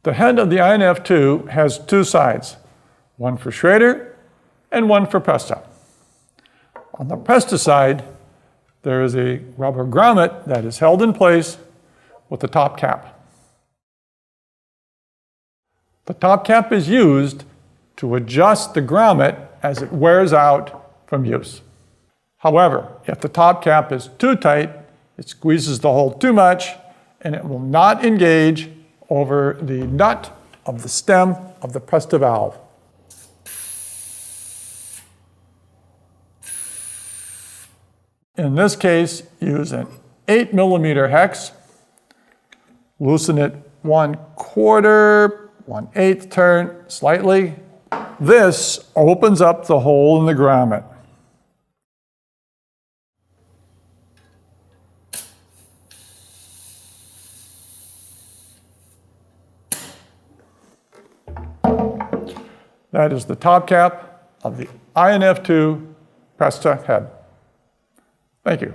The head of the INF-2 has two sides, one for Schrader and one for Presta. On the Presta side, there is a rubber grommet that is held in place with the top cap. The top cap is used to adjust the grommet as it wears out from use. However, if the top cap is too tight, it squeezes the hole too much and it will not engage over the nut of the stem of the Presta valve. In this case, use an 8mm hex, loosen it 1/4, 1/8 turn slightly. This opens up the hole in the grommet. That is the top cap of the INF-2 Presta head. Thank you.